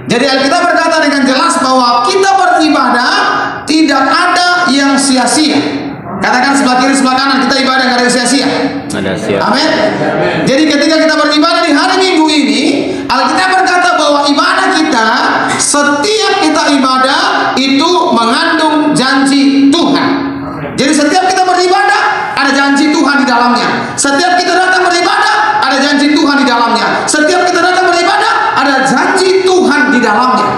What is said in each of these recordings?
Jadi Alkitab berkata dengan jelas bahwa kita beribadah tidak ada yang sia-sia. Katakan sebelah kiri sebelah kanan, kita ibadah nggak ada yang sia-sia. Ada sia. Amin. Jadi ketika kita beribadah di hari Minggu ini, Alkitab berkata bahwa ibadah kita, setiap kita ibadah itu mengandung janji Tuhan. Jadi setiap kita beribadah ada janji Tuhan di dalamnya. Setiap kita datang beribadah ada janji Tuhan di dalamnya. Setiap kita datang beribadah ada janji Tuhan di dalamnya.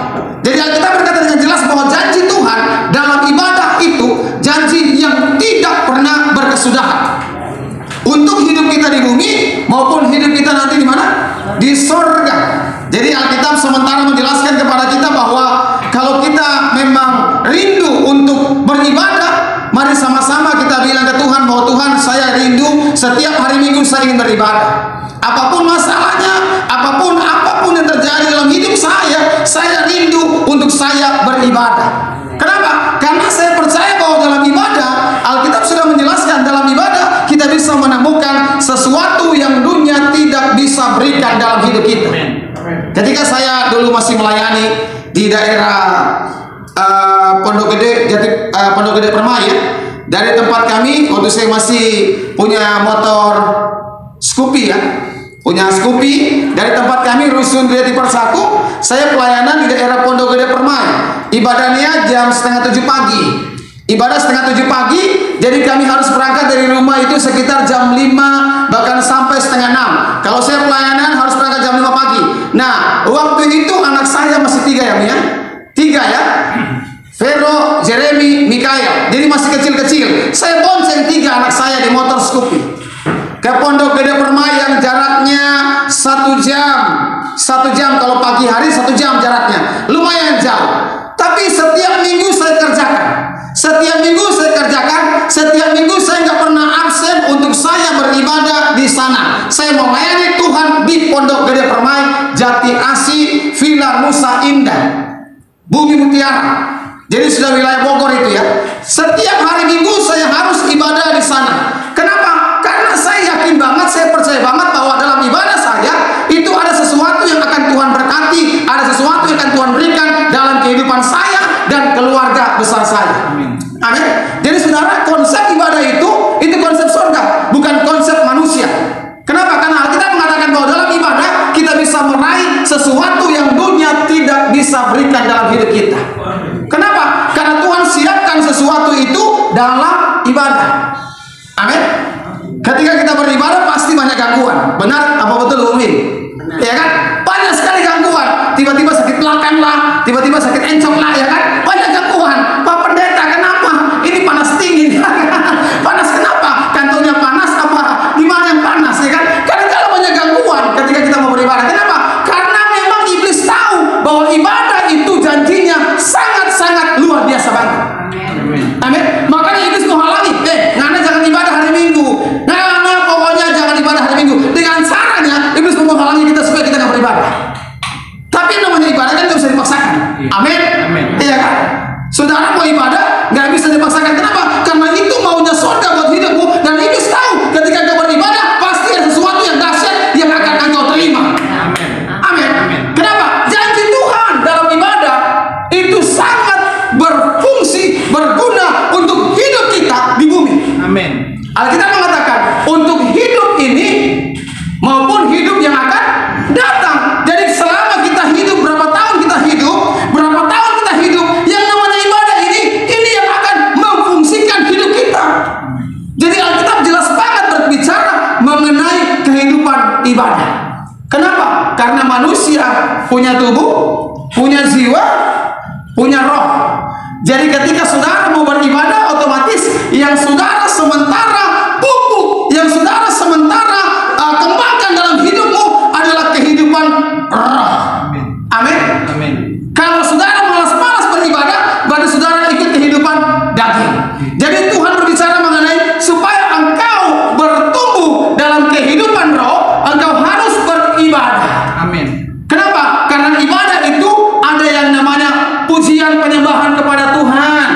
Jadi Alkitab berkata dengan jelas bahwa janji Tuhan dalam ibadah itu janji yang tidak pernah berkesudahan. Untuk hidup kita di bumi maupun hidup kita nanti di mana? Di surga. Jadi Alkitab sementara menjelaskan kepada kita bahwa kalau kita memang rindu untuk beribadah, mari sama-sama kita bilang ke Tuhan bahwa Tuhan, saya rindu setiap hari Minggu saya ingin beribadah. Apapun masalahnya, apapun yang terjadi dalam hidup saya rindu untuk saya beribadah. Kenapa? Karena saya percaya bahwa dalam ibadah, Alkitab sudah menjelaskan dalam ibadah kita bisa menemukan sesuatu yang dunia tidak bisa berikan dalam hidup kita. Ketika saya dulu masih melayani di daerah Pondok Gede Permai, dari tempat kami waktu saya masih punya motor Scoopy punya Scoopy, dari tempat kami Rusun Gede Persaku, saya pelayanan di daerah Pondok Gede Permai. Ibadahnya jam 6:30 pagi. Ibadah 6:30 pagi, jadi kami harus berangkat dari rumah itu sekitar jam 5 bahkan sampai 5:30. Kalau saya pelayanan harus berangkat jam 5 pagi. Nah, waktu itu anak saya masih 3 ya, Mia? 3 ya. Vero, Jeremy, Mikael. Jadi masih kecil-kecil. Saya bonceng 3 anak saya di motor Scoopy ke Pondok Gede Permai yang jaraknya 1 jam. 1 jam kalau pagi hari, 1 jam jaraknya. Lumayan jauh. Tapi setiap minggu saya kerjakan. Setiap minggu saya kerjakan. Setiap minggu saya nggak pernah absen untuk saya beribadah di sana. Saya melayani Tuhan di Pondok Gede Permai, Jati Asih, Villa Nusa Indah, Bumi Mutiara. Jadi sudah wilayah Bogor itu ya. Setiap hari Minggu saya harus ibadah di sana. Kenapa? Karena saya yakin banget, saya percaya banget bahwa dalam ibadah saya itu ada sesuatu yang akan Tuhan berkati, ada sesuatu yang akan Tuhan berikan dalam kehidupan saya dan keluarga besar saya. Amin. Amin. Jadi saudara, konsep ibadah itu konsep surga, bukan konsep manusia. Kenapa? Karena Alkitab mengatakan bahwa dalam ibadah kita bisa meraih sesuatu yang dunia tidak bisa berikan dalam hidup kita. Kenapa? Karena Tuhan siapkan sesuatu itu dalam ibadah. Amin. Ketika kita beribadah pasti banyak gangguan. Benar? Apa betul Umi? Ya kan? Banyak sekali gangguan. Tiba-tiba sakit belakang lah, tiba-tiba sakit encok lah, ya kan? Banyak gangguan. Pak Pendeta, kenapa? Ini panas tinggi. Panas kenapa? Kantongnya panas apa? Gimana yang panas, ya kan? Karena kalau banyak gangguan ketika kita mau beribadah. Kenapa? Karena memang iblis tahu bahwa ibadah itu janjinya sangat-sangat luar biasa banget. Amin. Makanya iblis menghalangi. Ngana jangan ibadah hari Minggu. Ngana pokoknya jangan ibadah hari Minggu. Dengan caranya iblis menghalangi kita supaya kita nggak beribadah. Tapi namanya ibadah kan nggak bisa dipaksakan. Amin. Iya kan? Saudara mau ibadah nggak bisa dipaksakan. Kenapa? Karena itu maunya surga buat hidupmu. Dan iblis tahu ketika kau beribadah pasti ada sesuatu yang dahsyat yang akan engkau terima. Amin. Kenapa? Janji Tuhan dalam ibadah itu sangat berfungsi, berguna untuk hidup kita di bumi. Amin. Alkitab mengatakan untuk hidup ini maupun hidup yang akan datang. Jadi selama kita hidup, berapa tahun kita hidup, yang namanya ibadah ini yang akan memfungsikan hidup kita. Jadi Alkitab jelas banget berbicara mengenai kehidupan ibadah. Kenapa? Karena manusia punya tubuh, punya jiwa, punya roh. Jadi ketika saudara mau beribadah, otomatis yang saudara sementara pupuk, yang saudara sementara kembangkan dalam hidupmu adalah kehidupan roh. Amin. Kalau saudara malas-malas beribadah, berarti saudara ikut kehidupan daging. Jadi Tuhan berbicara mengenai supaya engkau bertumbuh dalam kehidupan roh, engkau harus beribadah. Amin. Kenapa? Karena ibadah itu ada yang namanya pujian penyembahan kepada Tuhan.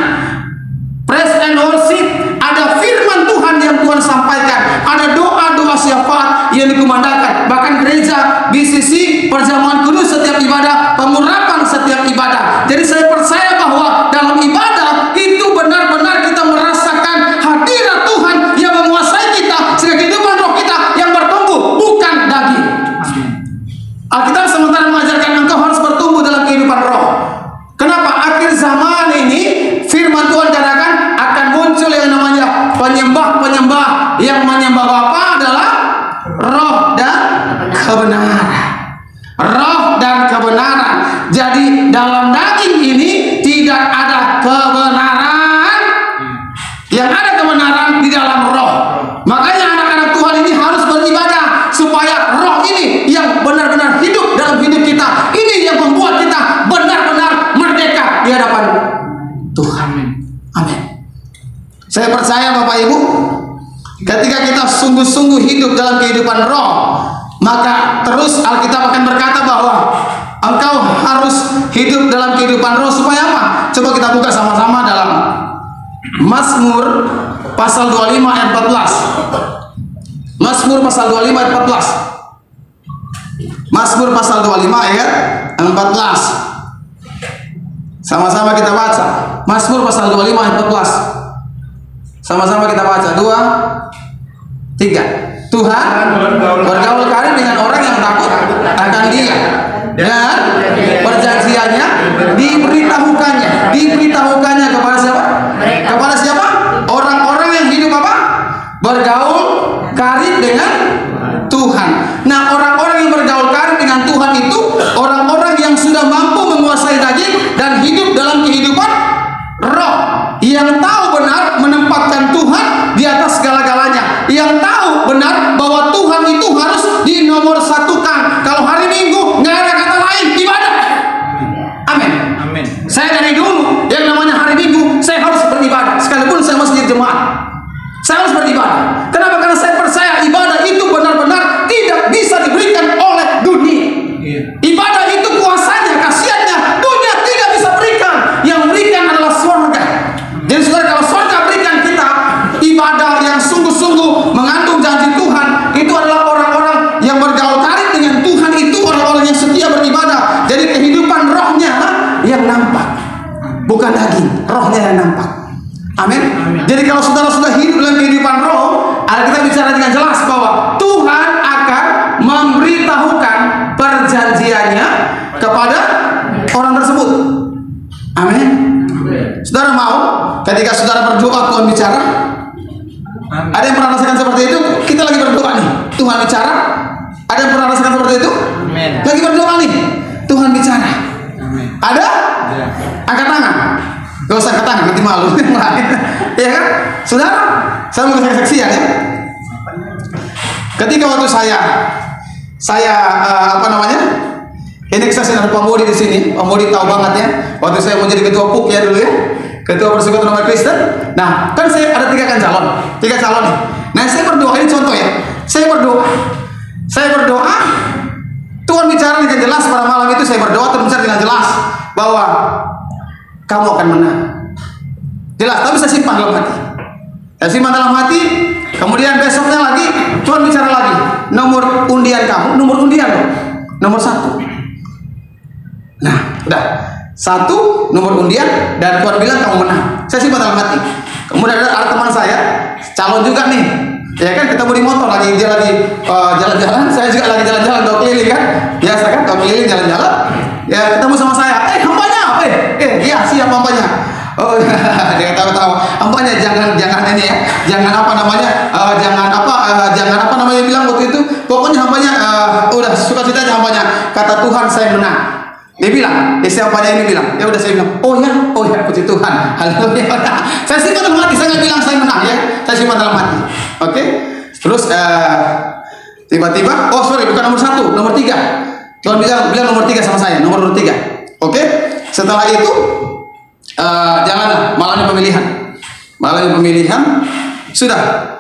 Saya percaya Bapak Ibu, ketika kita sungguh-sungguh hidup dalam kehidupan roh, maka terus Alkitab akan berkata bahwa engkau harus hidup dalam kehidupan roh supaya apa? Coba kita buka sama-sama dalam Mazmur pasal 25 ayat 14. Mazmur pasal 25 ayat 14. Mazmur pasal 25 ayat 14. Sama-sama kita baca. Mazmur pasal 25 ayat 14. Sama-sama kita baca. 2, 3. Tuhan bergaul karib dengan orang yang takut akan Dia, dan perjanjiannya diberitahukannya kepada siapa? Kepada siapa? Orang-orang yang hidup apa? Bergaul karib dengan Tuhan. Nah, orang-orang yang bergaul karib dengan Tuhan itu orang-orang yang sudah mampu menguasai daging dan hidup dalam kehidupan roh, yang tahu benar menempatkan Tuhan di atas segala-galanya, yang tahu benar bahwa Tuhan itu harus dinomor satukan. Kalau hari Minggu nggak ada kata lain, ibadah. Amin. Amin. Saya dari dulu yang namanya hari Minggu saya harus beribadah, sekalipun saya masih di jemaat. Saya harus beribadah. Kenapa? Karena saya percaya ibadah itu benar-benar tidak bisa diberikan oleh dunia. Ibadah itu kuasanya, khasiatnya dunia tidak bisa berikan. Yang berikan adalah surga. Jadi saudara, kalau surga berikan kita ibadah yang sungguh-sungguh mengandung janji Tuhan, itu adalah orang-orang yang bergaul karib dengan Tuhan, itu orang-orang yang setia beribadah. Jadi kehidupan rohnya yang nampak, bukan daging, rohnya yang nampak. Amin. Jadi kalau saudara sudah hidup dalam kehidupan roh, kita bicara dengan jelas bahwa Tuhan akan memberitahukan perjanjiannya kepada orang tersebut. Amin. Saudara mau ketika saudara berdoa Tuhan bicara? Amin. Ada yang pernah rasakan seperti itu? Kita lagi berdoa nih, Tuhan bicara. Ada yang pernah rasakan seperti itu? Amin. Lagi berdoa nih, Tuhan bicara. Amin. Ada? Ya. Angkat tangan. Gak usah angkat tangan, nanti malu. Ya kan? Saudara, saya mau kasih kesaksian ya. Ketika waktu saya apa namanya? Ini kesaksian dari Pak Modi di sini. Pak Modi tahu banget ya. Waktu saya mau jadi ketua PUK ya dulu ya, ketua Persekutuan Umat Kristen. Nah, kan saya ada 3 calon nih. Nah, saya berdoa, ini contoh ya. Saya berdoa, Tuhan bicara dengan jelas pada malam itu. Saya berdoa, Tuhan bicara dengan jelas bahwa kamu akan menang. Jelas, tapi saya simpan dalam hati. Kemudian besoknya lagi Tuhan bicara lagi. Nomor undian kamu, nomor 1. Nah, udah 1 nomor undian, dan Tuhan bilang kamu menang. Saya simpan dalam hati. Kemudian ada teman saya, calon juga nih, ya kan, ketemu di motor lagi, dia lagi jalan-jalan, saya juga lagi jalan-jalan, doa keliling kan, biasa kan, doa keliling jalan-jalan, ya ketemu sama saya, hambanya, iya siap hambanya. Oh, dia ketawa-tawa, hambanya jangan ini ya, jangan apa namanya bilang waktu itu, pokoknya hambanya udah suka-cita aja hambanya, kata Tuhan saya menang. Dia bilang, siapanya ini bilang, ya udah saya bilang, oh ya, puji Tuhan, haleluya. Saya simpan dalam hati, saya nggak bilang saya menang ya, saya simpan dalam hati. Oke. Terus tiba-tiba, bukan nomor 1, nomor 3. Tuhan bilang nomor 3 sama saya, nomor 3. Oke. Setelah itu, janganlah malamnya pemilihan, sudah.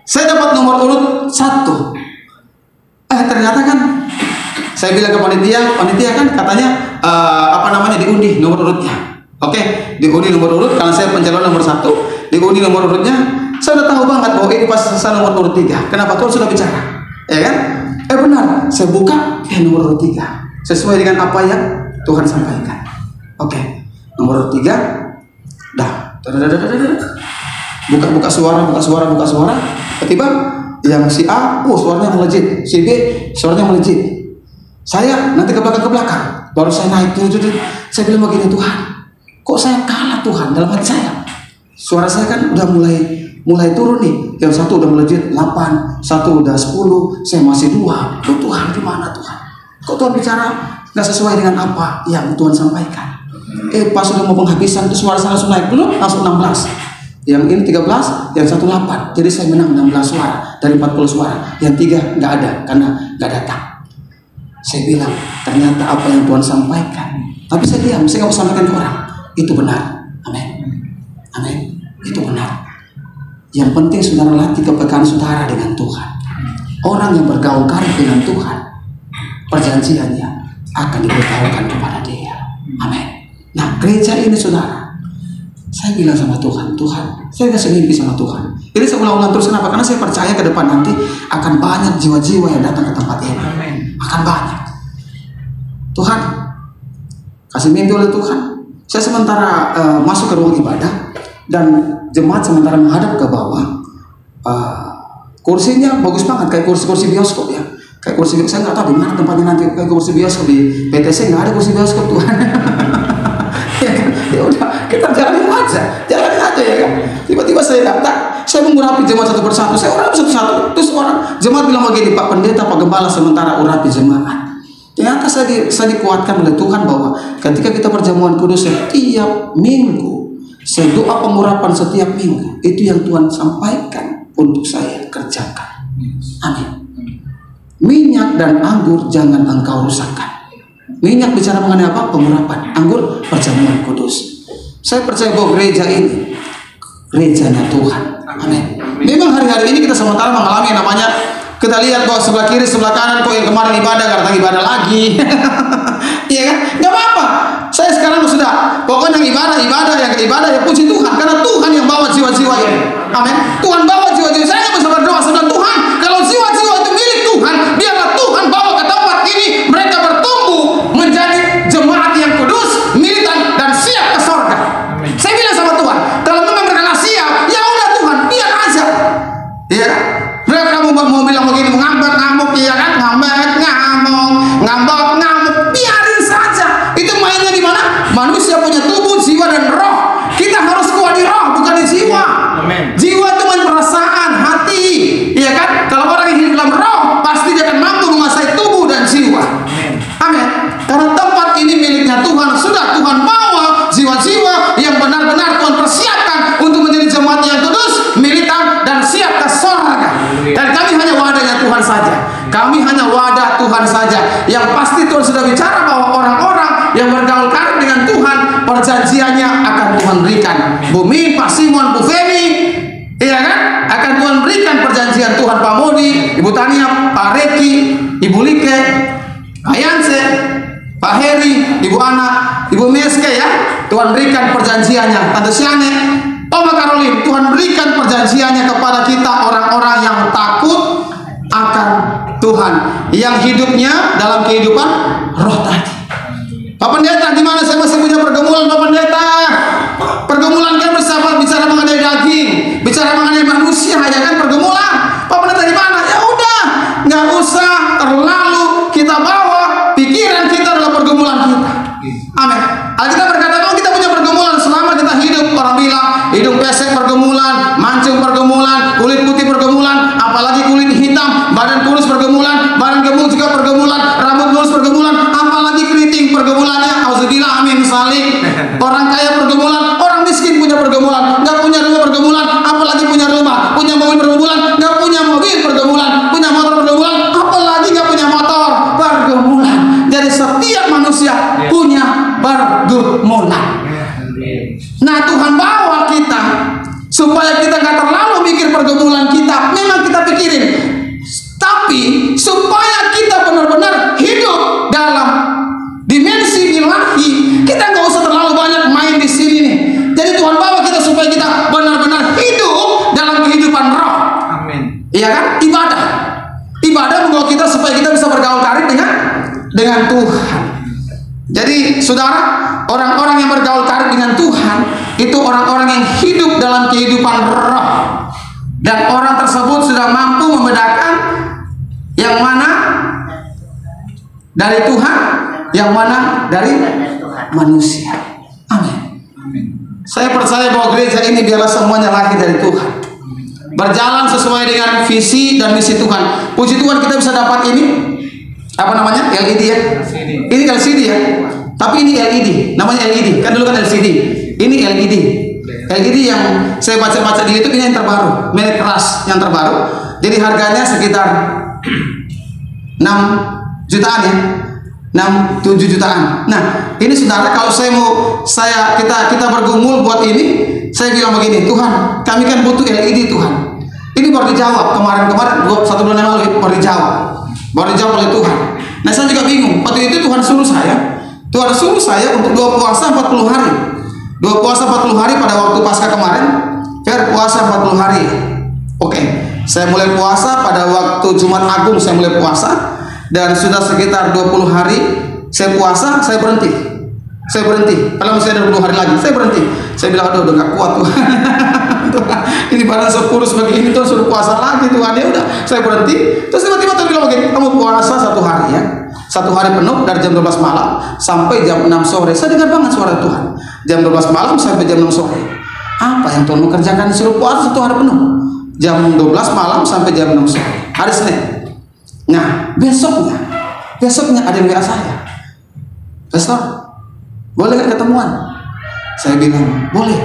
Saya dapat nomor urut 1. Ternyata kan. Saya bilang ke panitia kan katanya diundi nomor urutnya. Oke, diundi nomor urut, karena saya pencalon nomor 1, diundi nomor urutnya. Saya udah tahu banget bahwa ini pas saya nomor urut 3. Kenapa? Tuhan sudah bicara, ya kan? Benar, saya buka nomor urut 3 sesuai dengan apa yang Tuhan sampaikan. Oke, nomor urut 3, dah. Buka suara. Tiba-tiba yang si A, suaranya melejit, si B, suaranya melejit. Saya nanti ke belakang, baru saya naik. Saya bilang begini, Tuhan, kok saya kalah Tuhan dalam hati saya. Suara saya kan udah mulai turun nih. Yang 1 udah melejit 8, 1 udah 10, saya masih 2. Loh Tuhan, gimana Tuhan? Kok Tuhan bicara nggak sesuai dengan apa yang Tuhan sampaikan? Pas sudah mau penghabisan itu suara saya langsung naik, belum langsung 16. Yang ini 13, yang 1 8. Jadi saya menang 16 suara dari 40 suara. Yang 3 nggak ada karena nggak datang. Saya bilang, ternyata apa yang Tuhan sampaikan. Tapi saya diam, saya nggak mau sampaikan ke orang. Itu benar. Amin. Itu benar. Yang penting saudara latih kepekaan saudara dengan Tuhan. Orang yang bergaul karib dengan Tuhan, perjanjiannya akan diberitahukan kepada dia. Amin. Nah, gereja ini saudara, saya bilang sama Tuhan, Tuhan, saya kasih mimpi sama Tuhan. Ini saya ulang-ulang terus, kenapa? Karena saya percaya ke depan nanti akan banyak jiwa-jiwa yang datang ke tempat ini. Akan banyak. Tuhan, kasih mimpi oleh Tuhan. Saya sementara masuk ke ruang ibadah dan jemaat sementara menghadap ke bawah. Kursinya bagus banget, kayak kursi-kursi bioskop ya. Kayak kursi bioskop, saya nggak tahu di mana tempatnya nanti kayak kursi bioskop. Di PTC nggak ada kursi bioskop Tuhan. Ya kan? Ya udah, kita jalanin aja ya kan. Tiba-tiba saya datang, saya mengurapi jemaat satu persatu, saya urapi satu-satu. Terus orang jemaat bilang begini, Pak Pendeta, Pak Gembala, sementara urapi jemaat. Ternyata saya dikuatkan oleh Tuhan bahwa ketika kita perjamuan kudus setiap minggu, saya doa pengurapan setiap minggu, itu yang Tuhan sampaikan untuk saya kerjakan. Amin. Minyak dan anggur jangan engkau rusakkan. Minyak bicara mengenai apa? Pengurapan. Anggur perjamuan kudus. Saya percaya bahwa gereja ini gerejanya Tuhan. Amin. Memang hari-hari ini kita sementara mengalami yang namanya, kita lihat bahwa sebelah kiri sebelah kanan kok yang kemarin ibadah gak datang ibadah lagi. Iya kan? Gak apa-apa. Saya sekarang sudah pokoknya yang ibadah ya puji Tuhan, karena Tuhan yang bawa jiwa-jiwa ini. Amin. Tuhan bawa jiwa-jiwa. Saya bisa berdoa sebelum Tuhan, kalau jiwa-jiwa itu milik Tuhan, biarlah Tuhan bawa ke tempat ini, mereka bertumbuh menjadi jemaat yang kudus, militan dan siap ke sorga. Saya bilang sama Tuhan, kalau memang mereka siap, ya udah Tuhan, biar aja. Iya kan? Mereka mau bilang begini, ngamuk, iya kan? Ngamuk, biarin saja. Itu mainnya di mana? Manusia punya tubuh, jiwa dan roh. Kita harus kuat di roh, bukan di jiwa. Amen. Jiwa itu main perasaan, hati, iya kan? Kalau orang yang hidup dalam roh, pasti dia akan mampu menguasai tubuh dan jiwa. Amin. Karena tempat ini miliknya Tuhan. Sudah Tuhan bawa jiwa-jiwa yang benar-benar Tuhan persiapkan untuk menjadi jemaat yang kudus, militan dan siap ke surga. Dan kami hanya wadahnya Tuhan saja. Kami hanya wadah Tuhan saja. Yang pasti Tuhan sudah bicara bahwa orang-orang yang bergaul karib dengan Tuhan, perjanjiannya akan Tuhan berikan. Bu Min, Pak Simon, Bu Femi, iya kan? Akan Tuhan berikan perjanjian. Tuhan, Pak Modi, Ibu Tania, Pak Reki, Ibu Like, Pak Yanse, Pak Heri, Ibu Ana, Ibu Meske ya. Tuhan berikan perjanjiannya. Tante Siane, Oma Karolin, Tuhan berikan perjanjiannya kepada kita, orang-orang yang takut akan Tuhan, yang hidupnya dalam kehidupan roh tadi. Pak Pendeta, di mana saya masih punya pergumulan, Pak Pendeta? Pergumulan kan bersama bicara mengenai daging, bicara mengenai manusia, ya kan pergumulan. Pak Pendeta di mana? Ya udah, nggak usah terlalu kita bawa pikiran kita dalam pergumulan kita. Amin. Alkitab berkata kalau kita punya pergumulan selama kita hidup, orang bilang hidung pesek pergumulan, mancung pergumulan, kulit putih pergumulan, apalagi kulit hitam, badan kurus pergumulan, badan gemuk juga pergumulan, rambut lurus pergumulan, apalagi keriting pergumulannya. Auzubillah, amin salik. Orang kaya pergumulan, orang miskin punya pergumulan, nggak punya rumah pergumulan, apalagi punya rumah, punya mobil pergumulan, nggak punya mobil pergumulan, punya motor pergumulan, apalagi nggak punya motor pergumulan. Jadi setiap manusia punya pergumulan. Nah, Tuhan bawa kita supaya kita nggak terlalu mikir pergumulan kita. Memang kita pikirin, tapi supaya kita benar-benar hidup dalam dimensi ilahi, kita nggak usah terlalu banyak main di sini nih. Jadi Tuhan bawa kita supaya kita benar-benar hidup dalam kehidupan roh. Amin. Iya kan? Ibadah membawa kita supaya kita bisa bergaul karib dengan Tuhan. Jadi saudara, orang-orang yang bergaul karib dengan Tuhan itu orang-orang yang hidup dalam kehidupan roh, dan orang tersebut sudah mampu membedakan yang mana dari Tuhan, yang mana dari manusia. Amin. Saya percaya bahwa gereja ini biarlah semuanya lahir dari Tuhan, berjalan sesuai dengan visi dan misi Tuhan. Puji Tuhan kita bisa dapat ini, apa namanya, LED ya. Ini LCD ya, tapi ini LED, namanya LED. Kan dulu kan LCD, ini LED. LED yang saya baca-baca di YouTube ini yang terbaru, merek keras yang terbaru. Jadi harganya sekitar 6 jutaan ya, 6-7 jutaan. Nah, ini sudah saudara, kalau kita bergumul buat ini, saya bilang begini, Tuhan, kami kan butuh LED Tuhan. Ini baru dijawab kemarin 1 bulan yang lalu baru dijawab oleh Tuhan. Nah saya juga bingung. Waktu itu Tuhan suruh saya untuk 2 puasa 40 hari. 2 puasa 40 hari pada waktu Paskah kemarin. Puasa 40 hari. Oke. Saya mulai puasa pada waktu Jumat Agung, saya mulai puasa, dan sudah sekitar 20 hari saya puasa, saya berhenti. Kalau masih ada 20 hari lagi, saya berhenti. Saya bilang, aduh udah gak kuat Tuhan. Ini badan sekurus begini tuh suruh puasa lagi Tuhan. Ya udah, saya berhenti. Terus tiba-tiba Tuhan bilang begini, kamu puasa 1 hari ya, 1 hari penuh dari jam 12 malam sampai jam 6 sore. Saya dengar banget suara Tuhan. Jam 12 malam sampai jam 6 sore. Apa yang Tuhan mau kerjakan? Disuruh puasa 1 hari penuh. Jam 12 malam sampai jam 6 sore. Hari Senin. Nah, besoknya ada yang WA saya. Pastor, boleh gak ketemuan? Saya bilang, boleh.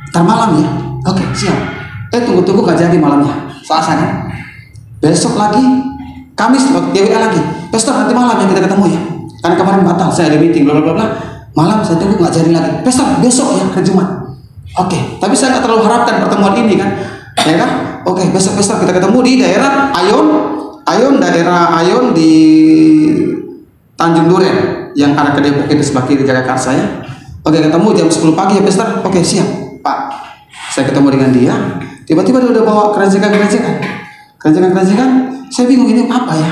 Ntar malam ya. Oke, siap. Tunggu gak jadi malamnya. Selasa kan? Besok lagi, Kamis dia WA lagi. Pastor, nanti malam yang kita ketemu ya. Karena kemarin batal, saya ada meeting, bla bla bla. Malam saya tunggu gak jadi lagi. Pastor, besok ya, hari Jumat. Oke, tapi saya gak terlalu harapkan pertemuan ini kan. Ya kan? Oke, besok kita ketemu di daerah daerah Ayon di Tanjung Duren yang arah ke Depok itu sebelah kiri Jagakarsa ya. Oke, ketemu jam 10 pagi ya Pastor. Oke, siap Pak. Saya ketemu dengan dia. Tiba-tiba dia udah bawa keranjang. Saya bingung ini apa ya.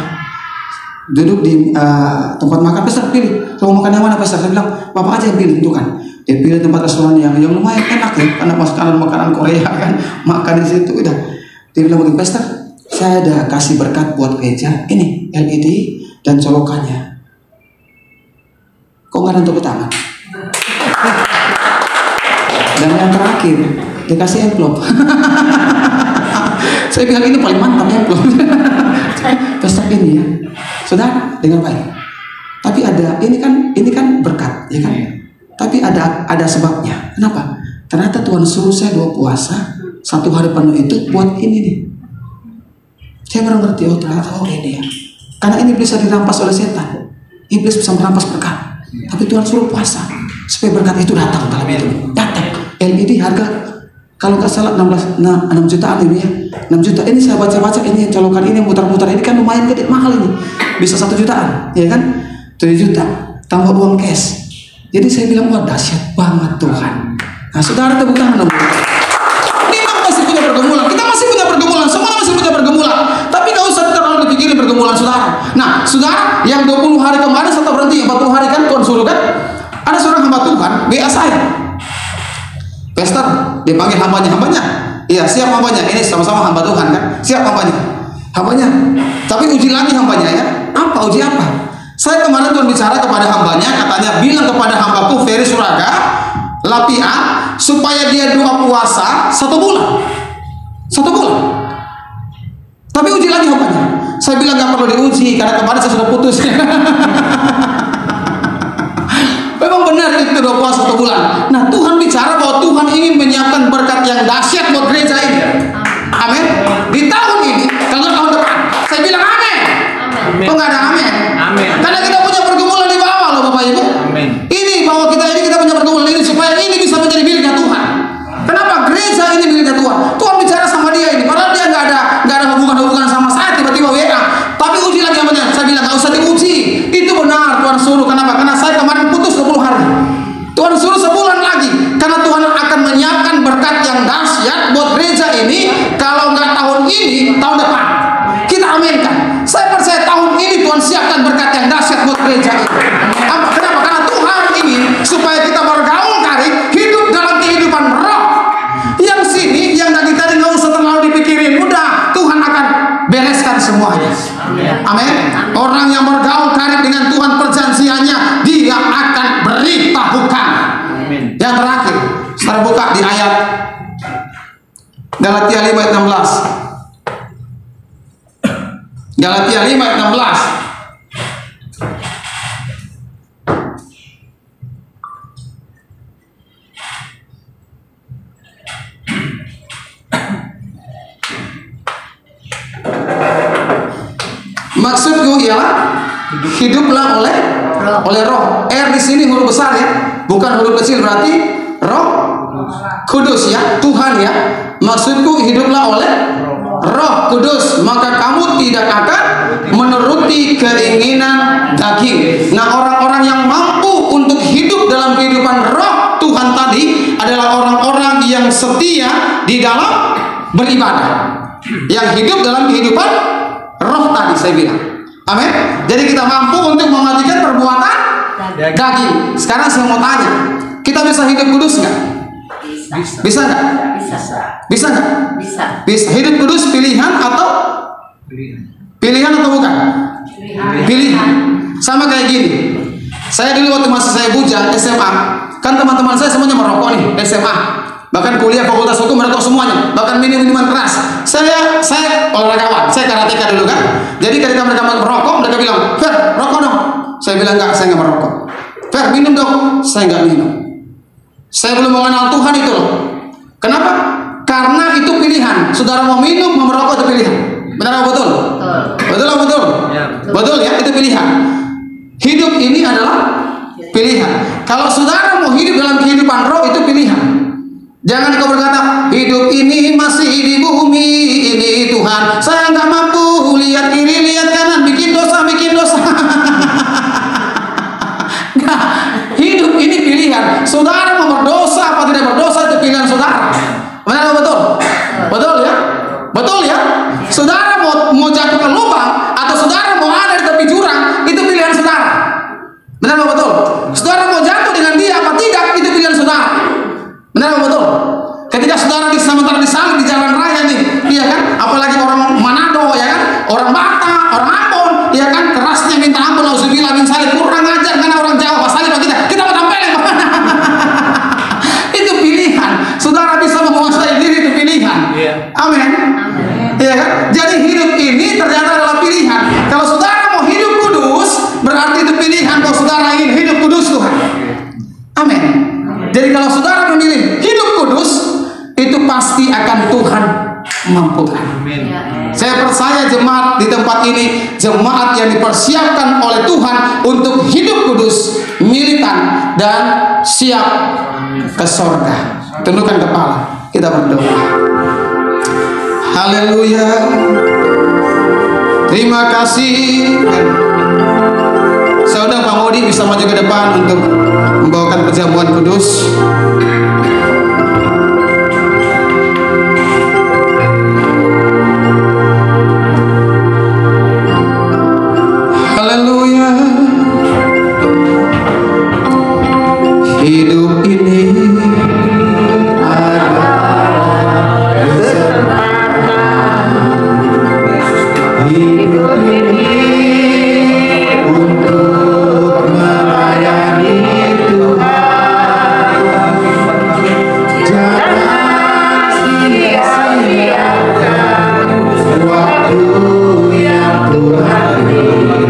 Duduk di tempat makan. Pastor, pilih. Mau makan yang mana Pastor? Saya bilang, Bapak aja yang pilih itu kan. Dia pilih tempat restoran yang lumayan enak ya, karena makanan Korea kan, makan di situ udah. Dia bilang begini, Pastor, saya ada kasih berkat buat gereja, ini LED dan colokannya. Kok nggak ada tepuk tangan? Dan yang terakhir, dikasih amplop. Saya bilang ini paling mantap amplop. Pastor ini ya, saudara dengar baik. Tapi ada ini kan berkat, ya kan? Tapi ada sebabnya. Kenapa? Ternyata Tuhan suruh saya 2 puasa 1 hari penuh itu buat ini nih. Saya baru ngerti, ternyata ini ya. Karena ini bisa dirampas oleh setan. Iblis bisa merampas berkat. Tapi Tuhan suruh puasa supaya berkat itu datang dalam hidup. Datang. LED harga kalau nggak salah 6 jutaan ini ya. 6 juta ini saya baca-baca ini colokan ini muter-muter ini kan lumayan gede, mahal ini. Bisa 1 jutaan, ya kan? 7 juta tambah uang cash. Jadi saya bilang, wah dahsyat banget Tuhan. Nah saudara tepuk tangan dong. Memang masih punya pergumulan. Kita masih punya pergumulan. Semua masih punya pergumulan. Tapi gak usah terlalu dipikirin pergumulan saudara. Nah saudara yang 20 hari kemarin saya berhenti 40 hari kan Tuhan suruh kan. Ada seorang hamba Tuhan WA saya. Pastor, dipanggil hambanya. Iya siap hambanya. Ini sama-sama hamba Tuhan kan. Siap hambanya. Tapi uji lagi hambanya ya. Apa uji apa? Saya kemarin Tuhan bicara kepada hambanya, katanya bilang kepada hambaku Ferry Suraga Lapia supaya dia 2 puasa 1 bulan. 1 bulan. Tapi uji lagi hambanya. Saya bilang gak perlu diuji karena kemarin saya sudah putus. Memang benar itu 2 puasa 1 bulan. Nah Tuhan bicara bahwa Tuhan ingin menyiapkan berkat yang dahsyat buat gereja ini. Amin. Di tahun ini, kalau tahun depan, saya bilang amin. Kok nggak ada amin? Amin. Karena kita punya pergumulan di bawah loh Bapak Ibu. Amin. Ini bahwa kita punya pergumulan ini supaya ini bisa menjadi miliknya Tuhan. Kenapa gereja ini miliknya Tuhan? Tuhan bicara sama dia ini, padahal dia nggak ada hubungan sama saya, tiba-tiba WA. Tapi uji lagi namanya. Saya bilang nggak usah diuji. Itu benar Tuhan suruh. Kenapa? Karena saya kemarin putus 20 hari. Tuhan suruh sebulan lagi. Karena Tuhan akan menyiapkan berkat yang dahsyat buat gereja ini. Kalau nggak tahun ini, tahun depan. Kita aminkan. Saya percaya tahun ini Tuhan siapkan berkat yang dahsyat buat gereja ini. Kenapa? Karena Tuhan ingin supaya kita bergaul karib, hidup dalam kehidupan roh. Yang sini, yang tadi nggak usah terlalu dipikirin. Udah, Tuhan akan bereskan semuanya. Amin. Orang yang bergaul karib dengan Tuhan perjanjiannya, dia akan beritahukan. Yang terakhir, saudara buka di ayat Galatia 5 ayat 16. Galatia 5 ayat 16. Maksudku ialah hiduplah oleh roh. R di sini huruf besar ya, bukan huruf kecil, berarti Roh Kudus ya, Tuhan ya. Maksudku hiduplah oleh Roh Kudus, maka kamu tidak akan menuruti keinginan daging. Nah, orang-orang yang mampu untuk hidup dalam kehidupan Roh Tuhan tadi adalah orang-orang yang setia di dalam beribadah, yang hidup dalam kehidupan Roh tadi saya bilang. Amin. Jadi kita mampu untuk mematikan perbuatan daging. Sekarang saya mau tanya, kita bisa hidup kudus nggak? Bisa nggak? Bisa nggak? Bisa. Hidup kudus pilihan atau bukan? Pilihan. Sama kayak gini. Saya dulu waktu masih saya bujang SMA, kan teman-teman saya semuanya merokok nih SMA. Bahkan kuliah fakultas hukum merokok semuanya, bahkan minuman keras. Saya olahragawan, saya karateka dulu kan. Jadi ketika mereka merokok, mereka bilang, "Fer, rokok dong." Saya bilang, "Enggak, saya nggak merokok." "Fer, minum dong." Saya nggak minum. Saya belum mengenal Tuhan itu loh. Kenapa? Karena itu pilihan. Saudara mau minum, mau merokok itu pilihan. Benar atau betul? Betul atau betul? Betul ya, itu pilihan. Hidup ini adalah pilihan. Kalau saudara mau hidup dalam kehidupan roh, itu pilihan. Jangan kau berkata, hidup ini masih di bumi ini Tuhan, saya nggak mampu lihat kiri lihat kanan, bikin dosa. Nggak. Hidup ini pilihan. Saudara mau berdosa apa tidak berdosa itu pilihan saudara. Benar atau betul? Betul ya? Betul ya? Saudara mau jatuh ke lubang atau saudara mau ada di tepi jurang, itu pilihan saudara. Benar atau betul? Saudara mau jatuh dengan dia apa tidak, itu pilihan saudara. Benar atau betul? Ketika saudara sementara disalib di jalan raya nih, iya kan? Apalagi orang Manado, ya kan? Orang Batak, orang Ambon, ya kan? Kerasnya minta ampun, auzubillah min salib, kurang ajar karena orang Jawa salib kita mau tampilin. Itu pilihan. Saudara bisa menguasai diri, itu pilihan. Amin. Iya kan? Jadi hidup ini ternyata adalah pilihan. Kalau saudara mau hidup kudus, berarti itu pilihan. Kalau saudara ingin hidup kudus Tuhan. Amin. Jadi kalau saudara memilih hidup kudus, itu pasti akan Tuhan mampukan. Saya percaya jemaat di tempat ini, jemaat yang dipersiapkan oleh Tuhan untuk hidup kudus, militan, dan siap ke sorga. Tundukkan kepala, kita berdoa. Haleluya. Terima kasih. Saya undang Pak Modi bisa maju ke depan untuk membawakan perjamuan kudus. Haleluya. Hidup ini adalah kesempatan. Hidup ini untuk melayani Tuhan. Jangan sia-siakan waktu yang Tuhan beri.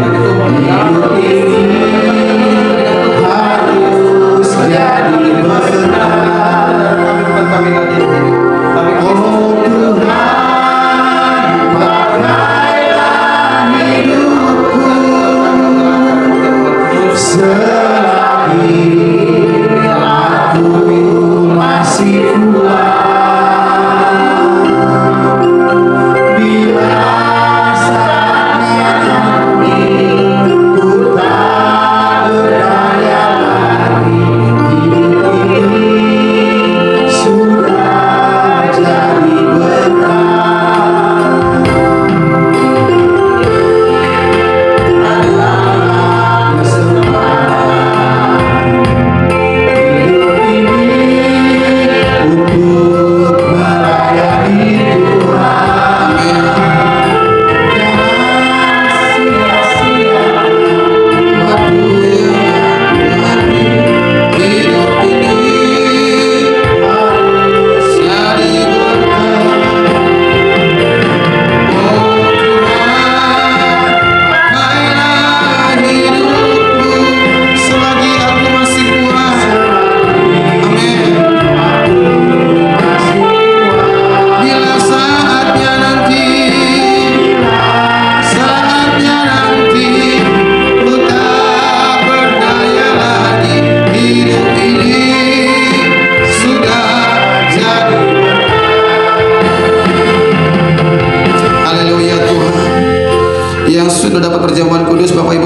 Hidup ini harus jadi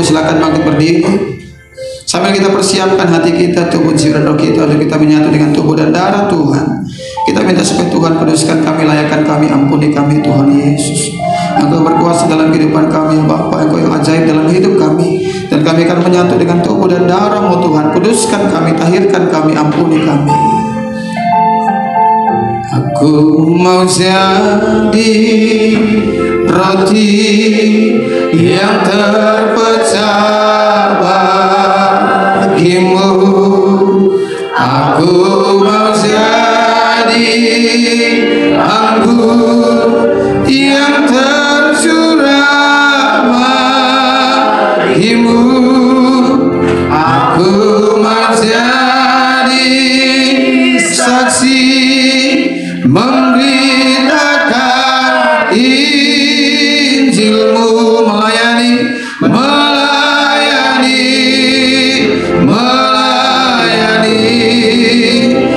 silakan bangkit berdiri. Sambil kita persiapkan hati kita, tubuh, jiwa, dan roh kita untuk kita menyatu dengan tubuh dan darah Tuhan. Kita minta supaya Tuhan kuduskan kami, layakan kami, ampuni kami Tuhan Yesus. Engkau berkuasa dalam kehidupan kami ya Bapa, Engkau yang ajaib dalam hidup kami, dan kami akan menyatu dengan tubuh dan darah-Mu Tuhan. Kuduskan kami, tahirkan kami, ampuni kami. Aku mau jadi roti yang terpecah bagimu. Aku mau jadi anggur yang tercurah bagimu. Aku mau jadi saksi memberitakan Injil-Mu, melayani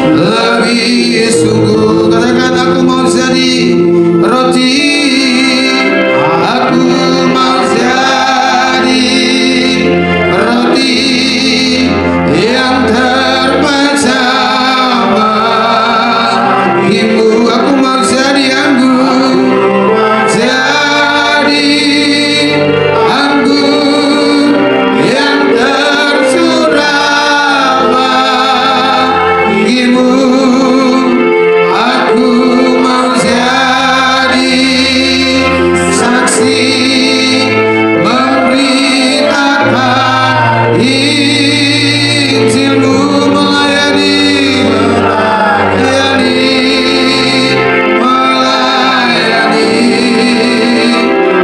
lebih sungguh. Katakan, aku mau jadi roti, aku mau jadi roti yang terpecah bagimu. Aku mau jadi anggur, yang tercurah bagimu. Aku mau jadi saksi memberitakan Injil-Mu, melayani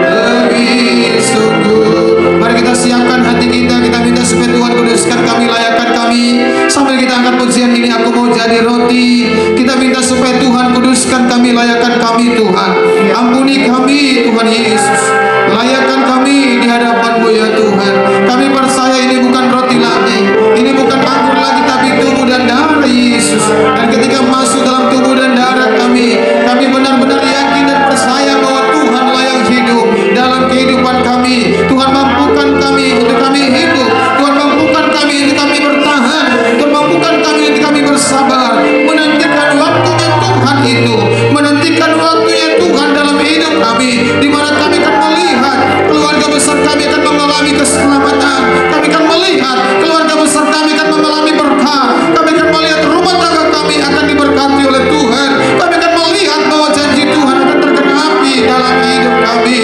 lebih sungguh. Mari kita siapkan hati kita, kita minta supaya Tuhan kuduskan kami, layakan kami. Sambil kita angkat pujian ini, aku mau jadi roti. Kita minta supaya Tuhan kuduskan kami, layakan kami Tuhan. Ampuni kami Tuhan Yesus. Layakan kami di hadapan-Mu ya Tuhan. Kami percaya ini bukan roti lagi, ini bukan anggur lagi, tapi tubuh dan darah Yesus. Dan ketika masuk dalam tubuh dan darah kami benar-benar yakin dan percaya bahwa Tuhanlah yang hidup dalam kehidupan kami. Tuhan mampukan kami untuk kami hidup. Tuhan mampukan kami untuk kami bertahan. Tuhan mampukan kami untuk kami bersabar, menantikan waktunya Tuhan itu, menantikan waktunya Tuhan dalam hidup kami, di mana kami akan melihat keluarga besar kami akan mengalami keselamatan. Kami akan melihat keluarga besar kami akan mengalami berkah. Kami akan melihat rumah tangga kami akan diberkati oleh Tuhan. Kami akan melihat bahwa janji Tuhan akan tergenapi dalam hidup kami.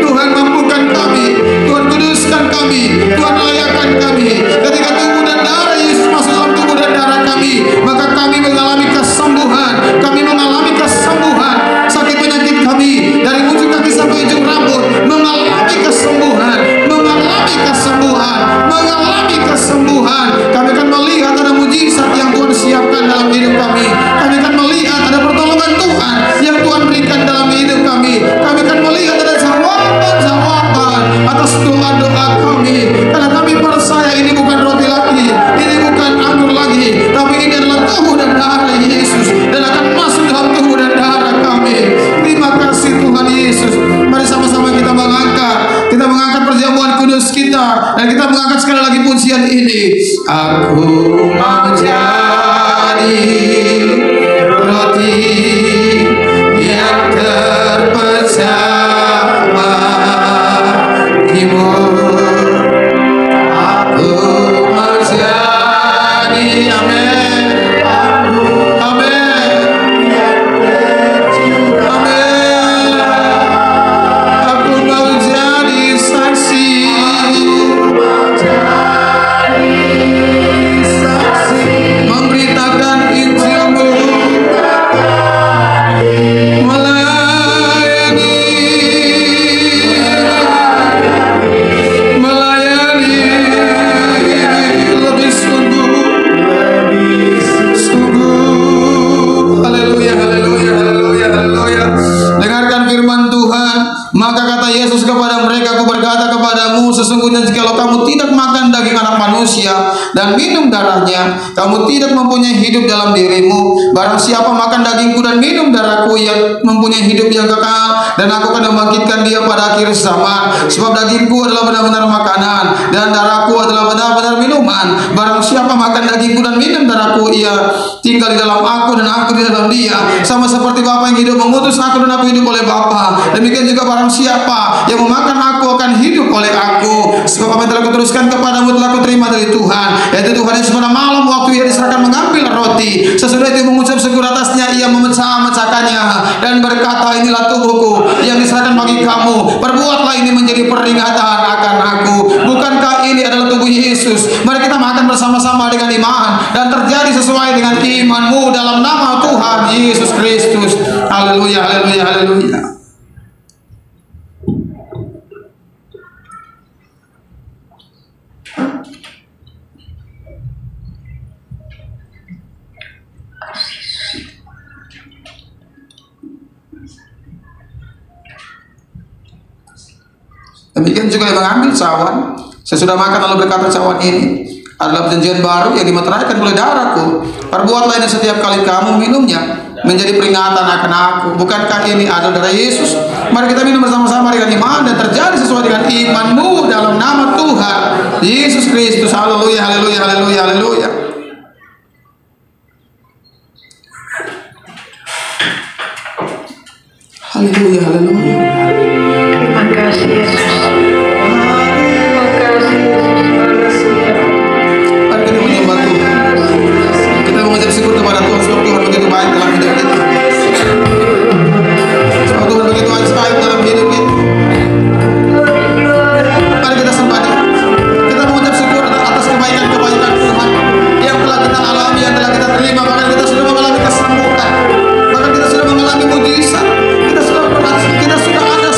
Tuhan mampukan kami, Tuhan kuduskan kami, Tuhan layakan kami. Ketika tubuh dan darah Yesus masuk dalam tubuh dan darah kami, maka kami mengalami kesembuhan. Kami mengalami kesembuhan. Sakit penyakit kami dari ujung kaki sampai ujung rambut mengalami kesembuhan, mengalami kesembuhan, mengalami kesembuhan. Kami akan melihat ada mujizat yang Tuhan siapkan dalam hidup kami. Kami akan melihat ada pertolongan Tuhan yang Tuhan berikan dalam hidup kami. Kami akan melihat ada jawaban atas doa-doa kami. Karena kami percaya ini bukan roti lagi, ini bukan anggur lagi, tapi ini adalah tubuh dan darah Yesus, dan akan masuk dalam tubuh dan darah kami. Terima kasih Tuhan Yesus. Mari sama-sama kita mengangkat perjamuan kudus kita, dan kita mengangkat sekali lagi pujian ini. Aku mau jadi roti yang terpecah bagimu. Aku mau jadi, amin, amin, amin. Aku mau jadi saksi, memberitakan Injil-Mu. darahnya, kamu tidak mempunyai hidup dalam dirimu. Barang siapa makan dagingku dan minum darahku, ia mempunyai hidup yang kekal, dan aku akan membangkitkan dia pada akhir zaman. Sebab dagingku adalah benar-benar makanan, dan darahku adalah benar-benar minuman. Barang siapa makan dagingku dan minum darahku, ia tinggal di dalam aku dan aku di dalam dia, sama seperti Bapa yang hidup mengutus aku dan aku hidup oleh Bapa. Demikian juga barang siapa yang memakan aku akan hidup oleh aku. Sebab apa yang telah kuteruskan kepadamu telah kuterima dari Tuhan, yaitu Tuhan Yesus pada malam waktu ia diserahkan mengambil roti, sesudah itu mengucap syukur atasnya, ia memecah-mecahkannya dan berkata, inilah tubuhku yang diserahkan bagi kamu, perbuatlah ini menjadi peringatan akan aku. Bukankah ini adalah tubuh Yesus? Mari kita makan bersama-sama dengan iman dan terjadi sesuai dengan imanmu dalam nama Tuhan Yesus Kristus. Haleluya, haleluya, haleluya. Demikian juga yang mengambil cawan, sesudah makan lalu berkata, cawan ini adalah perjanjian baru yang dimeteraikan oleh darahku. Perbuatlah ini setiap kali kamu minumnya menjadi peringatan akan aku. Bukankah ini adalah darah Yesus? Mari kita minum bersama-sama dengan iman dan terjadi sesuai dengan imanmu dalam nama Tuhan Yesus Kristus. Haleluya, haleluya, haleluya, haleluya. Haleluya, haleluya. Terima kasih Yesus. Terima kasih Yesus. Mari kita menyembah Tuhan. Kita mengucap syukur kepada Tuhan sebab Tuhan begitu baik dalam hidup kita. Sebab Tuhan begitu baik dalam hidup kita. Mari kita sembah Dia. Kita mengucap syukur atas kebaikan-kebaikan Tuhan yang telah kita alami, yang telah kita terima. Bahkan kita sudah mengalami kesembuhan, bahkan kita sudah mengalami mujizat. Kita sudah ada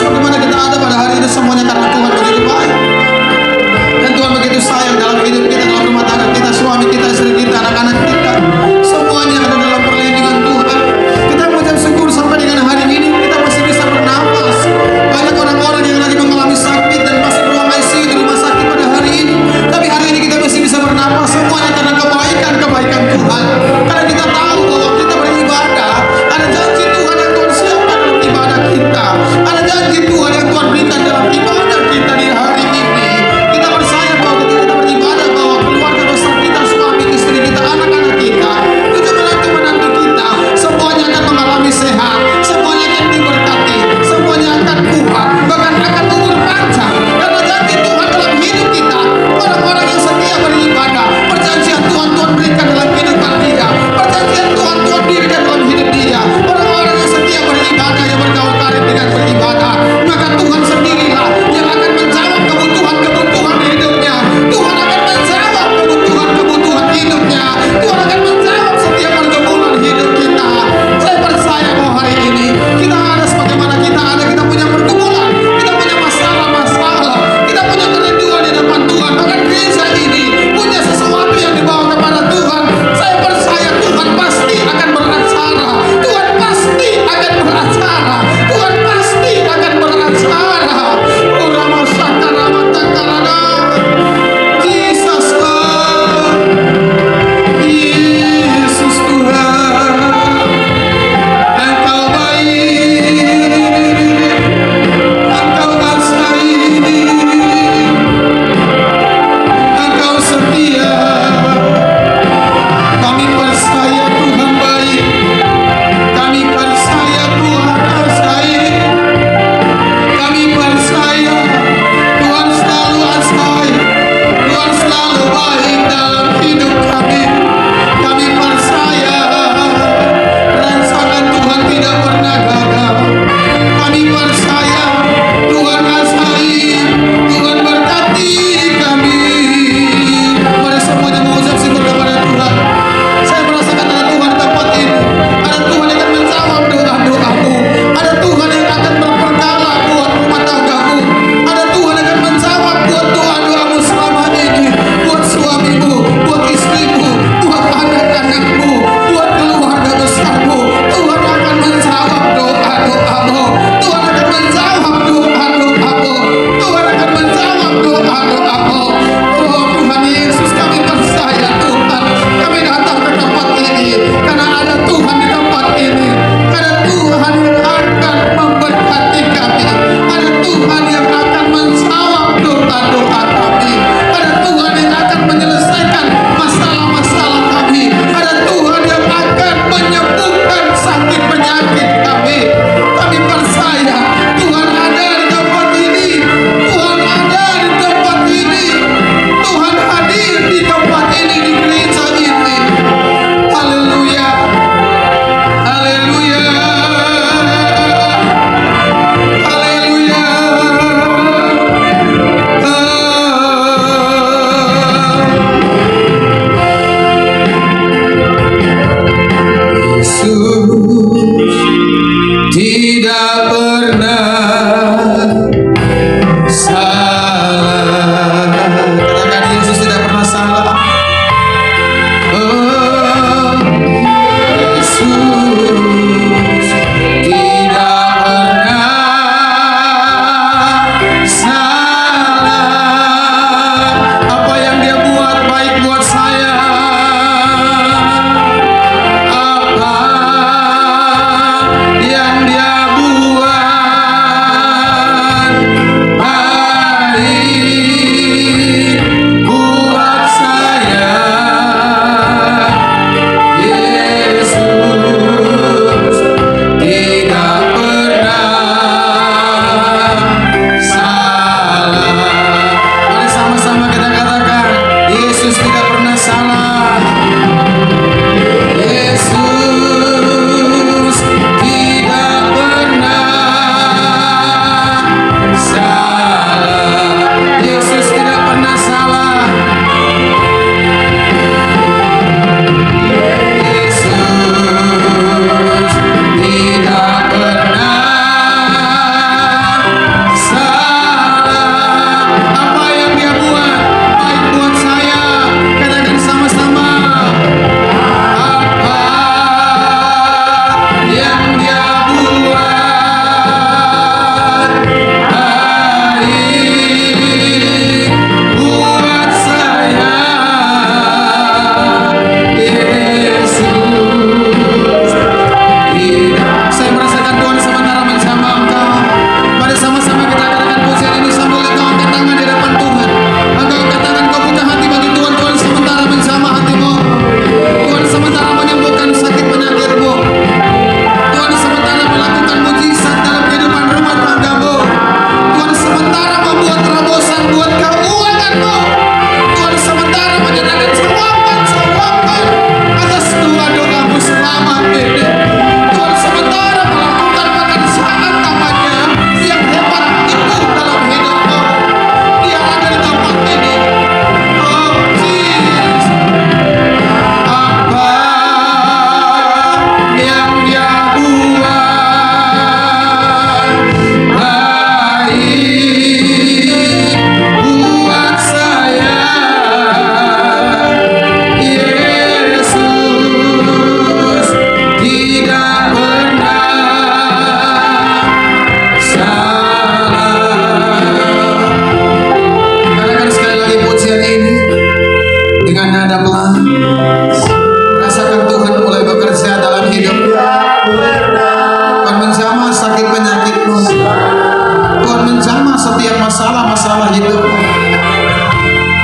masalah hidupmu.